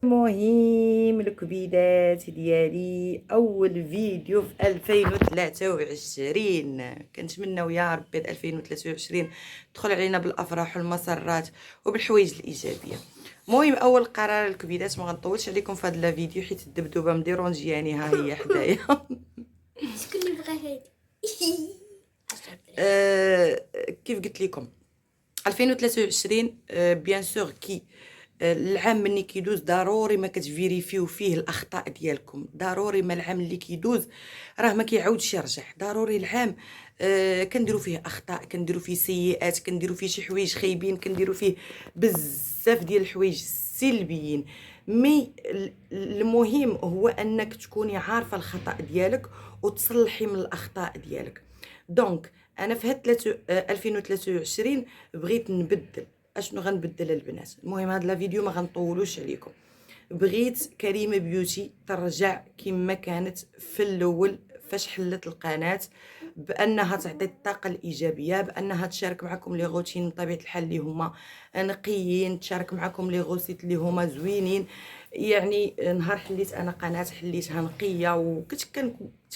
المهم الكبيدات ديالي اول فيديو في 2023. كنتمناو يا ربي 2023 تدخل علينا بالافراح والمسرات وبالحوايج الايجابيه. المهم اول قرار الكبيدات، ما غنطولش عليكم في هذا الفيديو حيت الدبدوبه مديرونجياني ها هي حدايا. شكون اللي بغا هادي؟ كيف قلت لكم 2023 بيان سور كي العام ملي كيدوز ضروري ما كتفيريفيو فيه الاخطاء ديالكم، ضروري ما العام اللي كيدوز راه ما كيعاودش يرجع، ضروري العام كنديروا فيه اخطاء، كنديروا فيه سيئات، كنديروا فيه شي حوايج خايبين، كنديروا فيه بزاف ديال الحوايج سلبيين. مي المهم هو انك تكوني عارفه الخطا ديالك وتصلحي من الاخطاء ديالك. دونك انا في هاد 2023 بغيت نبدل. اشنو غنبدل البنات؟ المهم هاد لا فيديو ما غنطولوش عليكم. بغيت كريمه بيوتي ترجع كما كانت في الاول فاش حلت القناه، بانها تعطي الطاقه الايجابيه، بانها تشارك معكم لي روتين بطبيعه الحال اللي هما نقيين، تشارك معكم لي غوسيت اللي هما زوينين. يعني نهار حليت انا قناه حليتها نقيه، وكنت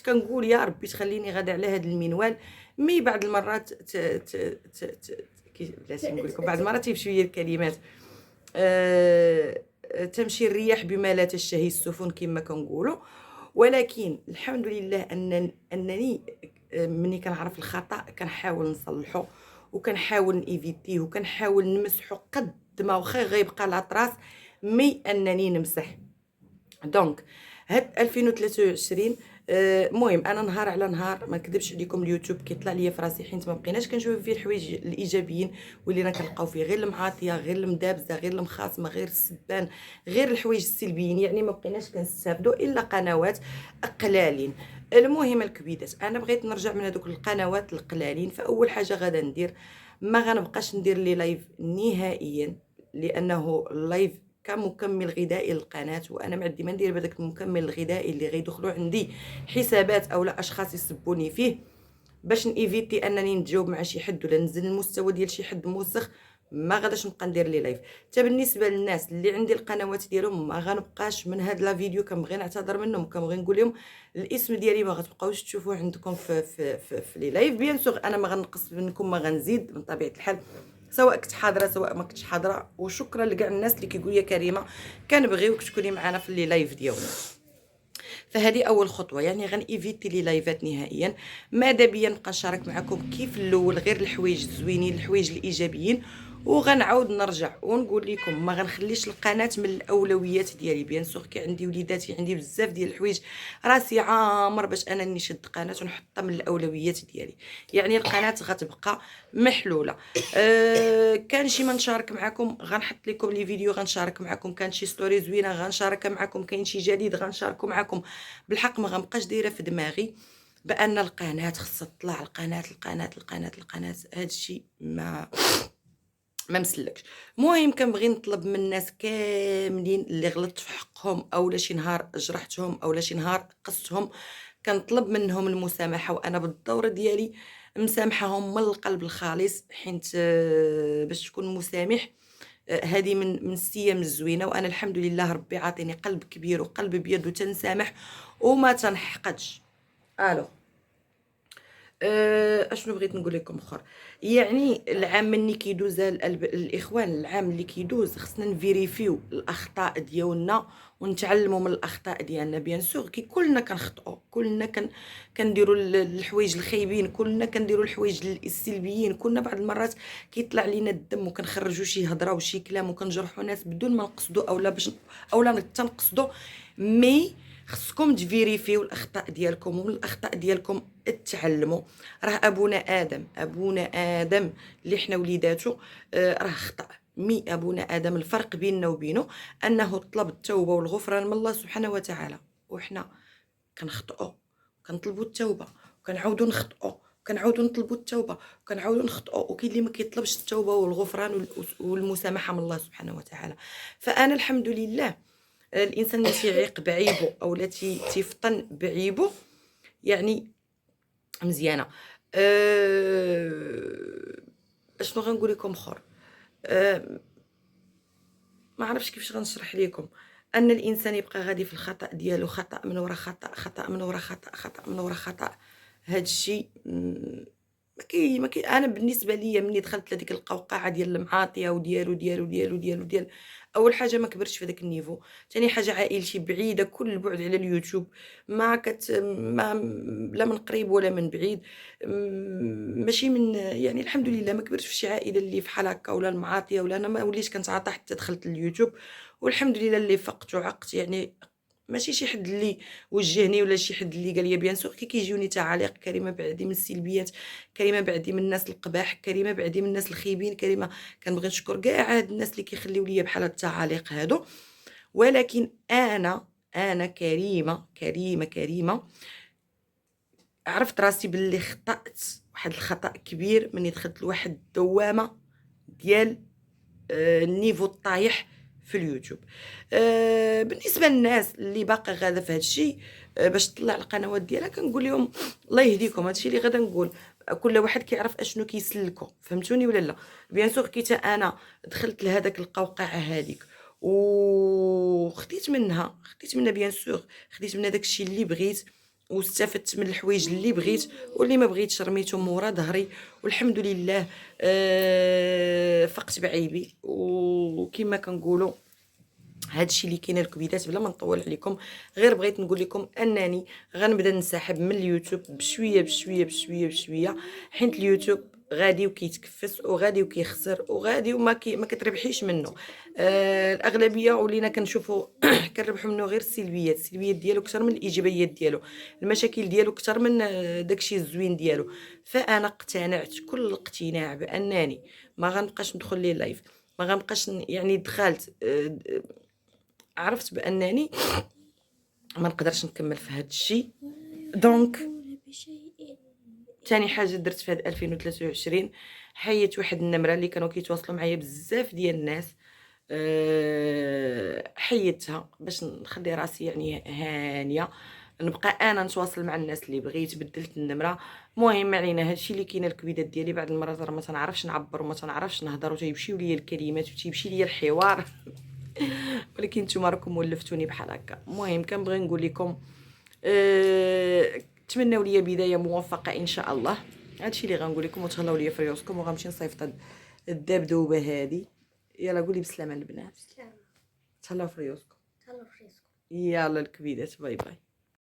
كنقول يا ربي تخليني غادا على هذا المنوال. مي بعض المرات بلاتي نقول لكم بعض المرات تيمشيو ليا الكلمات، تمشي الرياح بما لا تشتهي السفن كما كنقولوا. ولكن الحمد لله انني مني كنعرف الخطا كنحاول نصلحه، وكنحاول نيفيتيه، وكنحاول نمسحه قد ما واخا غيبقى لاطراس مي انني نمسح. دونك هاد 2023 المهم انا نهار على نهار ما نكذبش عليكم اليوتيوب كيطلع ليا في راسي، حيت ما بقيناش كنشوف فيه الحوايج الايجابيين، ولينا كنلقاو فيه غير المعاطيه، غير المدابزه، غير المخاصمه، غير السبان، غير الحوايج السلبيين. يعني ما بقيناش كنستافدوا الا قنوات قلالين. المهم الكبيدات، انا بغيت نرجع من هذوك القنوات القلالين. فاول حاجه غادا ندير، ما غنبقاش ندير لي لايف نهائيا، لانه اللايف كمكمل غذائي للقناه، وانا معدي ما ندير بهذاك المكمل الغذائي اللي غيدخلوا عندي حسابات اولا اشخاص يسبوني فيه، باش نيفيتي انني نتجاوب مع شي حد ولا ننزل المستوى ديال شي حد موسخ. ما غاداش نبقى ندير لي لايف. حتى بالنسبه للناس اللي عندي القنوات ديالهم ما غنبقاش من هاد لا فيديو كنبغي نعتذر منهم، كنبغي نقول لهم الاسم ديالي ما غتبقاوش تشوفوه عندكم في لي لايف. بيان سور انا ما غنقص منكم، ما غنزيد من طبيعه الحال، سواء كنت حاضره سواء ما كنتش حاضره. وشكرا لكاع الناس اللي كيقول لي كريمه كنبغيوك تكوني معنا في لي لايف ديالنا. فهذه اول خطوه، يعني غنيفيتي لي لايفات نهائيا. ماذا بيا نبقى نشارك معكم كيف الاول غير الحوايج الزوينين، الحوايج الايجابيين، وغنعاود نرجع ونقول لكم ما غنخليش القناه من الاولويات ديالي. بيان سور كي عندي وليداتي، عندي بزاف ديال الحوايج، راسي عامر باش انا نشد قناه ونحطها من الاولويات ديالي. يعني القناه غتبقى محلوله. كان شي ما نشارك معكم غنحط لكم لي فيديو، غنشارك معكم. كان شي ستوري زوينه غنشاركها معكم، كاين شي جديد غنشاركو معكم. بالحق ما غنبقاش دايره في دماغي بان القناه خصها تطلع، القناه هذا الشيء ما مسلكش. المهم كنبغي نطلب من الناس كاملين اللي غلطت في حقهم اولا شي نهار جرحتهم اولا شي نهار قصتهم، كنطلب منهم المسامحه، وانا بالدور ديالي مسامحاهم من القلب الخالص. حيت باش تكون مسامح هذه من السيام الزوينه، وانا الحمد لله ربي عاطيني قلب كبير وقلب بيض وتنسامح وما تنحقدش. الو اشنو بغيت نقول لكم اخر؟ يعني العام ملي كيدوز الاخوان، العام اللي كيدوز خصنا نفيريفيو الاخطاء ديالنا ونتعلموا من الاخطاء ديالنا. بيان سور كي كلنا كنخطئوا، كلنا كنديروا الحوايج الخايبين، كلنا كنديروا الحوايج السلبيين، كلنا بعض المرات كيطلع لينا الدم وكنخرجوا شي هضره وشي كلام وكنجرحوا ناس بدون ما نقصدوا اولا باش اولا تنقصدوا. مي خصكم تفيريفيو الاخطاء ديالكم، ومن الاخطاء ديالكم تعلموا. راه ابونا ادم اللي حنا وليداتو راه خطا. ابونا ادم الفرق بيننا وبينه انه طلب التوبه والغفران من الله سبحانه وتعالى، وحنا كنخطئوا كنطلبوا التوبه وكنعاودوا نخطئوا كنعاودوا نطلبوا التوبه وكنعاودوا نخطئوا، وكاين اللي ما كيطلبش التوبه والغفران والمسامحه من الله سبحانه وتعالى. فانا الحمد لله الانسان اللي تيعيق بعيبه او لا تيفطن بعيبه يعني مزيانه. اشنو غنقول لكم اخر؟ ما عرفتش كيفاش غنشرح لكم ان الانسان يبقى غادي في الخطا ديالو، خطا من ورا خطا، خطا من ورا خطا، خطا من ورا خطا. هذا الشيء ما كاين. انا بالنسبه ليا ملي دخلت لهاديك القوقعه ديال المعاطيه وديال اول حاجه ما كبرتش في داك النيفو. ثاني حاجه عائلتي بعيده كل البعد على اليوتيوب، ما كت ما لا من قريب ولا من بعيد. ماشي من يعني الحمد لله ما كبرتش في شي عائله اللي فحال هكا ولا المعاطيه، ولا انا ما وليت كنتعاطى حتى دخلت اليوتيوب. والحمد لله اللي فقت وعقت يعني. ماشي شي حد اللي وجهني ولا شي حد اللي قال لي. بيان سور كيجيوني تعاليق كريمه بعدي من السلبيات، كريمه بعدي من الناس القباح، كريمه بعدي من الناس الخايبين، كريمه كنبغي نشكر كاع هاد الناس اللي كيخليو ليا بحال هاد التعاليق هادو. ولكن انا كريمه عرفت راسي باللي خطأت واحد الخطأ كبير مني دخلت لواحد الدوامه ديال النيفو الطايح في اليوتيوب. بالنسبه للناس اللي باقا غاده في هذا الشيء باش تطلع القنوات ديالها، كنقول لهم الله يهديكم. هذا الشيء اللي غادا نقول كل واحد كيعرف اشنو كيسلكو، فهمتوني ولا لا؟ بيان سور كي انا دخلت لهداك القوقعه هذيك وخديت منها بيان سور خديت من داك الشيء اللي بغيت، واستفدت من الحوايج اللي بغيت، واللي ما بغيتش رميتهم مورا ظهري. والحمد لله فقت بعيبي. وكما كنقولوا هادشي اللي كاين الكبيدات بلا ما نطول عليكم. غير بغيت نقول لكم انني غنبدا نسحب من اليوتيوب بشويه حيت اليوتيوب غادي وكيتكفس وغادي وكيخسر وغادي وما ما كتربحيش منه. الاغلبيه ولينا كنشوفوا كنربحوا منه غير السلبيات ديالو اكثر من الايجابيات ديالو، المشاكل ديالو اكثر من داكشي الزوين ديالو. فانا اقتنعت كل الاقتناع بانني ما غنبقاش ندخل ليه لايف، ما غنبقاش يعني دخلت عرفت بانني ما نقدرش نكمل في هذا الشيء. دونك ثاني حاجه درت في هذا 2023 حيت واحد النمره اللي كانوا كيتواصلوا معايا بزاف ديال الناس. حيدتها باش نخلي راسي يعني هانيه، نبقى انا نتواصل مع الناس اللي بغيت. بدلت النمره. المهم علينا هادشي اللي كاين الكبيدات ديالي بعض المرات راه ما تنعرفش نعبر وما تنعرفش نهضر وتيمشيو ليا الكلمات وتيمشي ليا الحوار ولكن نتوما راكم ولفتوني بحال هكا. المهم كنبغي نقول لكم تمناو ليا بدايه موفقه ان شاء الله. هادشي اللي غنقول لكم، وتهلاو ليا في ريوسكم، وغنمشي نصيفط الدبدوبه هادي. يلا قولي بسلامه البنات. سلام. تهلاو في ريوسكم. تهلاو في راسكم. يلا الكبيدات باي باي.